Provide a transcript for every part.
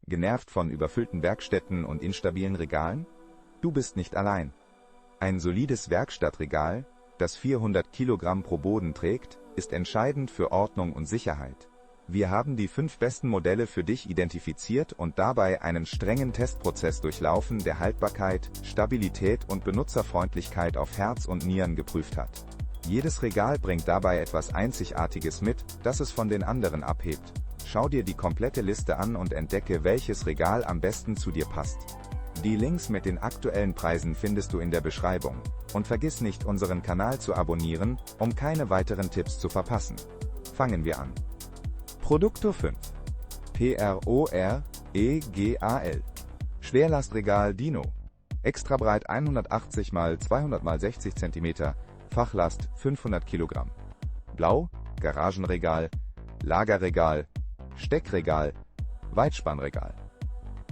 Genervt von überfüllten Werkstätten und instabilen Regalen? Du bist nicht allein. Ein solides Werkstattregal, das 400 Kilogramm pro Boden trägt, ist entscheidend für Ordnung und Sicherheit. Wir haben die 5 besten Modelle für dich identifiziert und dabei einen strengen Testprozess durchlaufen, der Haltbarkeit, Stabilität und Benutzerfreundlichkeit auf Herz und Nieren geprüft hat. Jedes Regal bringt dabei etwas Einzigartiges mit, das es von den anderen abhebt. Schau dir die komplette Liste an und entdecke, welches Regal am besten zu dir passt. Die Links mit den aktuellen Preisen findest du in der Beschreibung. Und vergiss nicht, unseren Kanal zu abonnieren, um keine weiteren Tipps zu verpassen. Fangen wir an. Produkto 5. PROREGAL. Schwerlastregal Dino. Extra breit 180 x 200 x 60 cm, Fachlast 500 Kilogramm. Blau, Garagenregal, Lagerregal, Steckregal, Weitspannregal.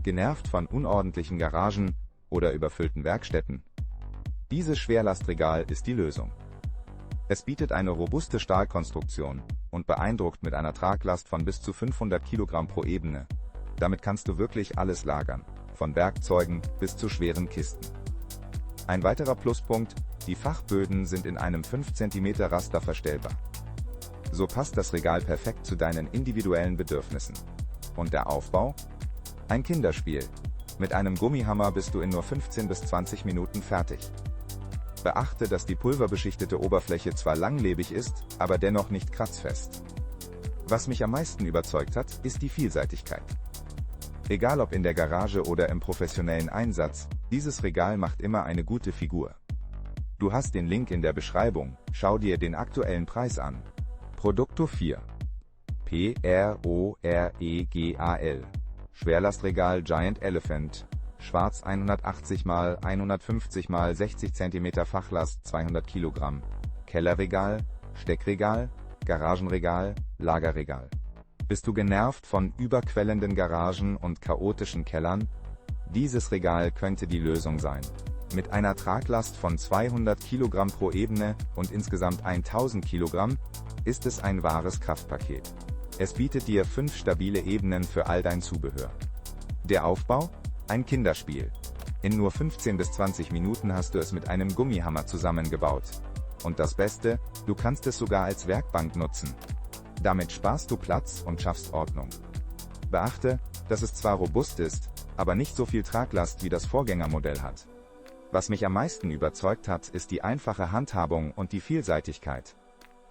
Genervt von unordentlichen Garagen oder überfüllten Werkstätten? Dieses Schwerlastregal ist die Lösung. Es bietet eine robuste Stahlkonstruktion und beeindruckt mit einer Traglast von bis zu 500 Kilogramm pro Ebene. Damit kannst du wirklich alles lagern, von Werkzeugen bis zu schweren Kisten. Ein weiterer Pluspunkt: die Fachböden sind in einem 5 cm Raster verstellbar. So passt das Regal perfekt zu deinen individuellen Bedürfnissen. Und der Aufbau? Ein Kinderspiel. Mit einem Gummihammer bist du in nur 15 bis 20 Minuten fertig. Beachte, dass die pulverbeschichtete Oberfläche zwar langlebig ist, aber dennoch nicht kratzfest. Was mich am meisten überzeugt hat, ist die Vielseitigkeit. Egal ob in der Garage oder im professionellen Einsatz, dieses Regal macht immer eine gute Figur. Du hast den Link in der Beschreibung, schau dir den aktuellen Preis an. Produkto 4. PROREGAL. Schwerlastregal Giant Elephant. Schwarz 180 x 150 x 60 cm, Fachlast 200 Kilogramm. Kellerregal, Steckregal, Garagenregal, Lagerregal. Bist du genervt von überquellenden Garagen und chaotischen Kellern? Dieses Regal könnte die Lösung sein. Mit einer Traglast von 200 Kilogramm pro Ebene und insgesamt 1000 Kilogramm ist es ein wahres Kraftpaket. Es bietet dir 5 stabile Ebenen für all dein Zubehör. Der Aufbau? Ein Kinderspiel. In nur 15 bis 20 Minuten hast du es mit einem Gummihammer zusammengebaut. Und das Beste, du kannst es sogar als Werkbank nutzen. Damit sparst du Platz und schaffst Ordnung. Beachte, dass es zwar robust ist, aber nicht so viel Traglast wie das Vorgängermodell hat. Was mich am meisten überzeugt hat, ist die einfache Handhabung und die Vielseitigkeit.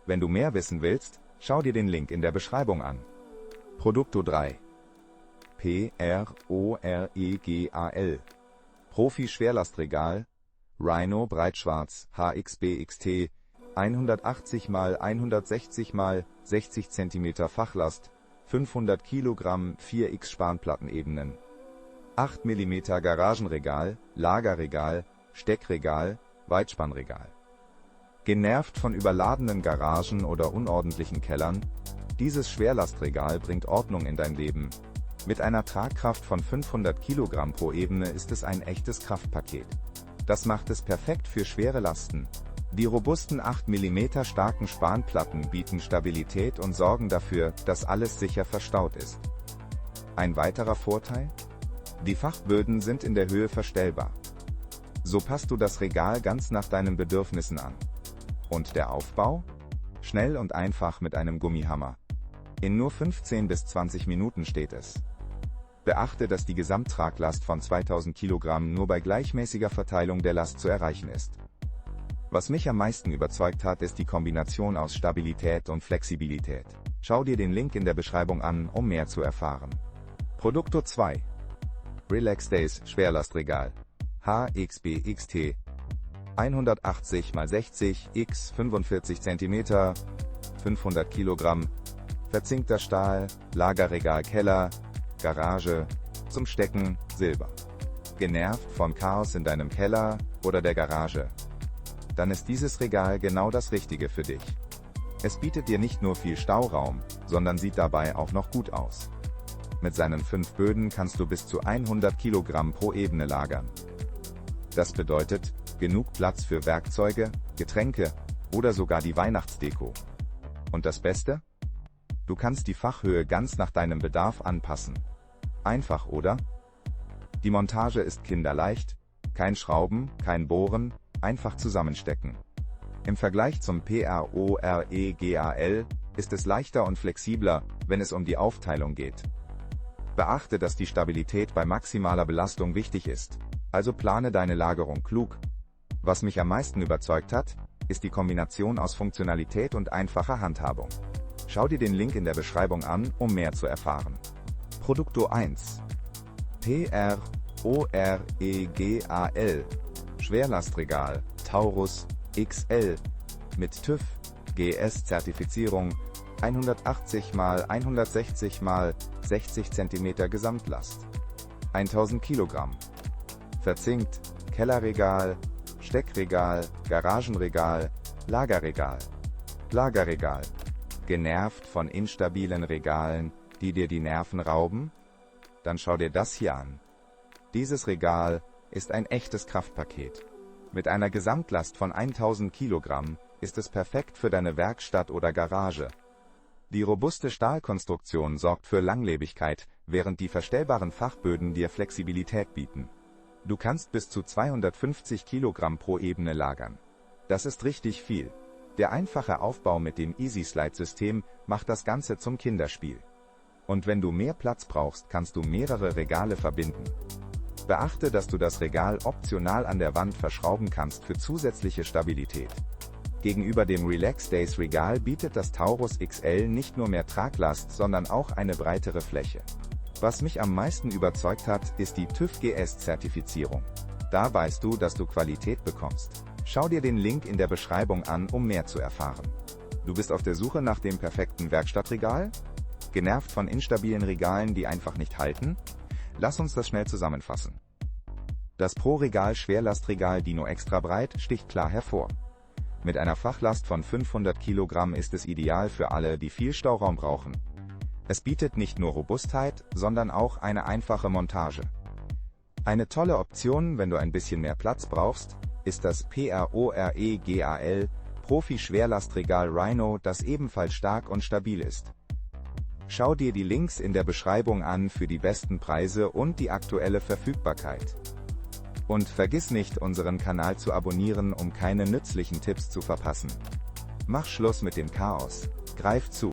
Wenn du mehr wissen willst, schau dir den Link in der Beschreibung an. Produkto 3. PROREGAL. Profi-Schwerlastregal, Rhino Breitschwarz HXBXT, 180 x 160 x 60 cm, Fachlast, 500 Kilogramm, 4x Spanplattenebenen. 8 mm Garagenregal, Lagerregal, Steckregal, Weitspannregal. Genervt von überladenen Garagen oder unordentlichen Kellern? Dieses Schwerlastregal bringt Ordnung in dein Leben. Mit einer Tragkraft von 500 Kilogramm pro Ebene ist es ein echtes Kraftpaket. Das macht es perfekt für schwere Lasten. Die robusten 8 mm starken Spanplatten bieten Stabilität und sorgen dafür, dass alles sicher verstaut ist. Ein weiterer Vorteil? Die Fachböden sind in der Höhe verstellbar. So passt du das Regal ganz nach deinen Bedürfnissen an. Und der Aufbau? Schnell und einfach mit einem Gummihammer. In nur 15 bis 20 Minuten steht es. Beachte, dass die Gesamttraglast von 2000 Kilogramm nur bei gleichmäßiger Verteilung der Last zu erreichen ist. Was mich am meisten überzeugt hat, ist die Kombination aus Stabilität und Flexibilität. Schau dir den Link in der Beschreibung an, um mehr zu erfahren. Produkto 2. Relax Days Schwerlastregal HXBXT. 180 x 60 x 45 cm, 500 Kilogramm, verzinkter Stahl, Lagerregal Keller, Garage, zum Stecken, Silber. Genervt von Chaos in deinem Keller oder der Garage? Dann ist dieses Regal genau das Richtige für dich. Es bietet dir nicht nur viel Stauraum, sondern sieht dabei auch noch gut aus. Mit seinen 5 Böden kannst du bis zu 100 Kilogramm pro Ebene lagern. Das bedeutet, genug Platz für Werkzeuge, Getränke oder sogar die Weihnachtsdeko. Und das Beste? Du kannst die Fachhöhe ganz nach deinem Bedarf anpassen. Einfach, oder? Die Montage ist kinderleicht, kein Schrauben, kein Bohren, einfach zusammenstecken. Im Vergleich zum PROREGAL ist es leichter und flexibler, wenn es um die Aufteilung geht. Beachte, dass die Stabilität bei maximaler Belastung wichtig ist, also plane deine Lagerung klug. Was mich am meisten überzeugt hat, ist die Kombination aus Funktionalität und einfacher Handhabung. Schau dir den Link in der Beschreibung an, um mehr zu erfahren. Produkto 1. PROREGAL Schwerlastregal Taurus XL mit TÜV GS-Zertifizierung, 180 x 160 x 60 cm Gesamtlast, 1000 Kilogramm, verzinkt, Kellerregal, Steckregal, Garagenregal, Lagerregal. Lagerregal. Genervt von instabilen Regalen, die dir die Nerven rauben? Dann schau dir das hier an. Dieses Regal ist ein echtes Kraftpaket. Mit einer Gesamtlast von 1000 Kilogramm ist es perfekt für deine Werkstatt oder Garage. Die robuste Stahlkonstruktion sorgt für Langlebigkeit, während die verstellbaren Fachböden dir Flexibilität bieten. Du kannst bis zu 250 Kilogramm pro Ebene lagern. Das ist richtig viel. Der einfache Aufbau mit dem EasySlide-System macht das Ganze zum Kinderspiel. Und wenn du mehr Platz brauchst, kannst du mehrere Regale verbinden. Beachte, dass du das Regal optional an der Wand verschrauben kannst für zusätzliche Stabilität. Gegenüber dem Relax Days Regal bietet das Taurus XL nicht nur mehr Traglast, sondern auch eine breitere Fläche. Was mich am meisten überzeugt hat, ist die TÜV GS-Zertifizierung. Da weißt du, dass du Qualität bekommst. Schau dir den Link in der Beschreibung an, um mehr zu erfahren. Du bist auf der Suche nach dem perfekten Werkstattregal? Genervt von instabilen Regalen, die einfach nicht halten? Lass uns das schnell zusammenfassen. Das Pro-Regal Schwerlastregal Dino Extra Breit sticht klar hervor. Mit einer Fachlast von 500 Kilogramm ist es ideal für alle, die viel Stauraum brauchen. Es bietet nicht nur Robustheit, sondern auch eine einfache Montage. Eine tolle Option, wenn du ein bisschen mehr Platz brauchst, ist das PROREGAL Profi-Schwerlastregal Rhino, das ebenfalls stark und stabil ist. Schau dir die Links in der Beschreibung an für die besten Preise und die aktuelle Verfügbarkeit. Und vergiss nicht, unseren Kanal zu abonnieren, um keine nützlichen Tipps zu verpassen. Mach Schluss mit dem Chaos. Greif zu.